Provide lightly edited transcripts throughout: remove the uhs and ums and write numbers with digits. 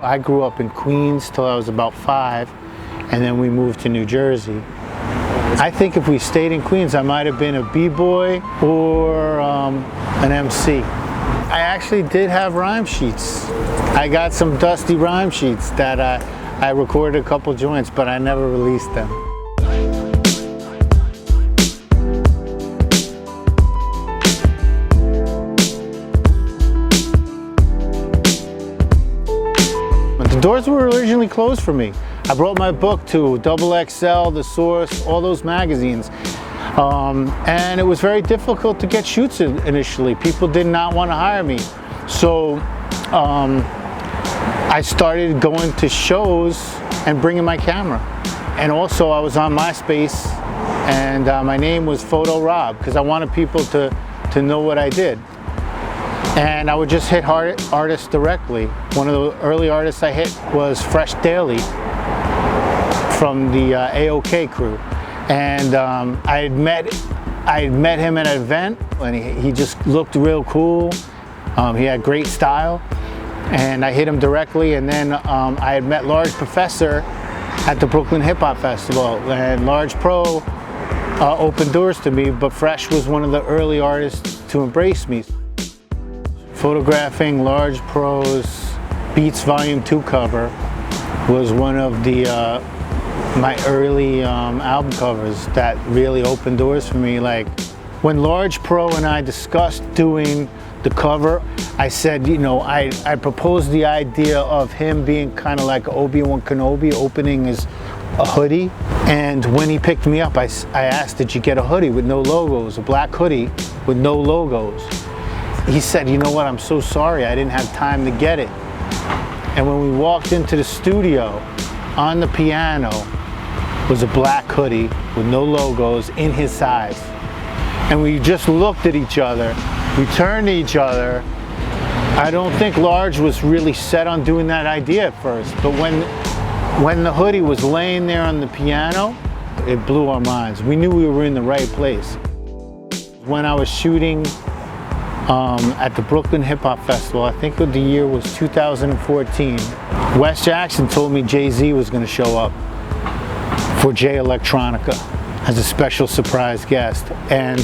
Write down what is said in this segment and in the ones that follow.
I grew up in Queens till I was about 5, and then we moved to New Jersey. I think if we stayed in Queens, I might have been a b-boy or an MC. I actually did have rhyme sheets. I got some dusty rhyme sheets that I recorded a couple joints, but I never released them. The doors were originally closed for me. I brought my book to XXL, The Source, all those magazines. And it was very difficult to get shoots initially. People did not want to hire me. So I started going to shows and bringing my camera. And also I was on MySpace, and my name was Photo Rob, because I wanted people to know what I did. And I would just hit artists directly. One of the early artists I hit was Fresh Daily from the AOK crew. And I had met him at an event, and he just looked real cool. He had great style, and I hit him directly. And then I had met Large Professor at the Brooklyn Hip Hop Festival, and Large Pro opened doors to me, but Fresh was one of the early artists to embrace me. Photographing Large Pro's Beats Volume 2 cover was one of the my early album covers that really opened doors for me. Like when Large Pro and I discussed doing the cover, I said, you know, I proposed the idea of him being kind of like Obi-Wan Kenobi, opening a hoodie. And when he picked me up, I asked, did you get a hoodie with no logos, a black hoodie with no logos? He said, you know what, I'm so sorry, I didn't have time to get it. And when we walked into the studio, on the piano was a black hoodie with no logos in his size. And we just looked at each other, we turned to each other. I don't think Large was really set on doing that idea at first, but when the hoodie was laying there on the piano, it blew our minds. We knew we were in the right place. When I was shooting at the Brooklyn Hip Hop Festival, I think the year was 2014, Wes Jackson told me Jay-Z was going to show up for Jay Electronica as a special surprise guest. And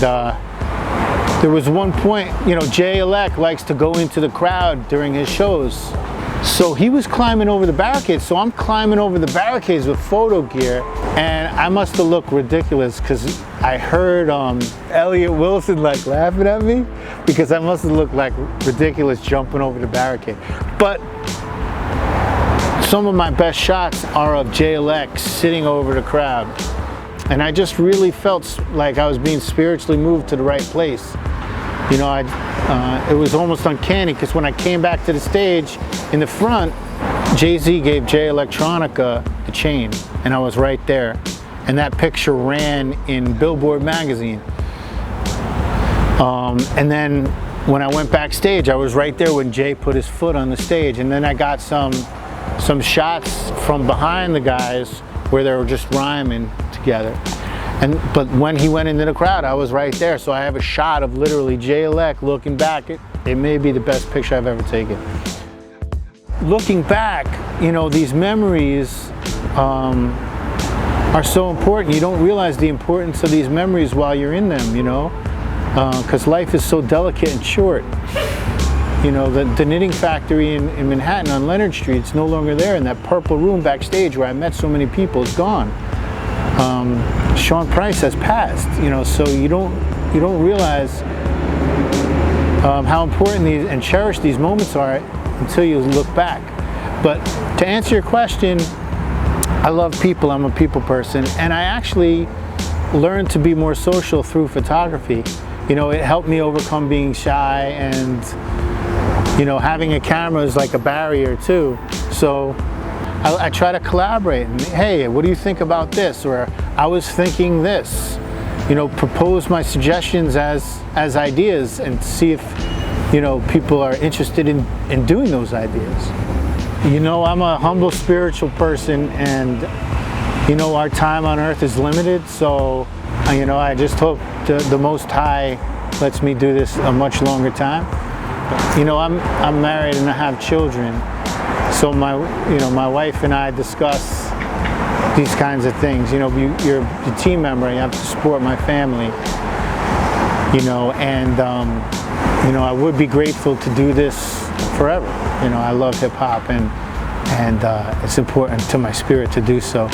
there was one point, you know, Jay Elect likes to go into the crowd during his shows. So he was climbing over the barricades, so I'm climbing over the barricades with photo gear, and I must have looked ridiculous because I heard Elliot Wilson like laughing at me because I must have looked like ridiculous jumping over the barricade. But some of my best shots are of JLX sitting over the crowd, and I just really felt like I was being spiritually moved to the right place. You know, it was almost uncanny because when I came back to the stage in the front, Jay-Z gave Jay Electronica the chain, and I was right there. And that picture ran in Billboard magazine. And then when I went backstage, I was right there when Jay put his foot on the stage. And then I got some shots from behind the guys where they were just rhyming together. But when he went into the crowd, I was right there. So I have a shot of literally Jay Elect looking back. It may be the best picture I've ever taken. Looking back, you know, these memories are so important. You don't realize the importance of these memories while you're in them, you know, because life is so delicate and short. You know, the knitting factory in Manhattan on Leonard Street is no longer there, and that purple room backstage where I met so many people is gone. Sean Price has passed, you know, so you don't realize how important these and cherish these moments are until you look back. But to answer your question, I love people. I'm a people person, and I actually learned to be more social through photography. You know, it helped me overcome being shy, and you know, having a camera is like a barrier too. So I try to collaborate, and hey, what do you think about this? Or I was thinking this. You know, propose my suggestions as ideas and see if, you know, people are interested in doing those ideas. You know, I'm a humble spiritual person, and you know, our time on earth is limited, so you know, I just hope the Most High lets me do this a much longer time. You know, I'm married and I have children, So my wife and I discuss these kinds of things. You're a team member, and you have to support my family. And I would be grateful to do this forever. I love hip hop, and it's important to my spirit to do so.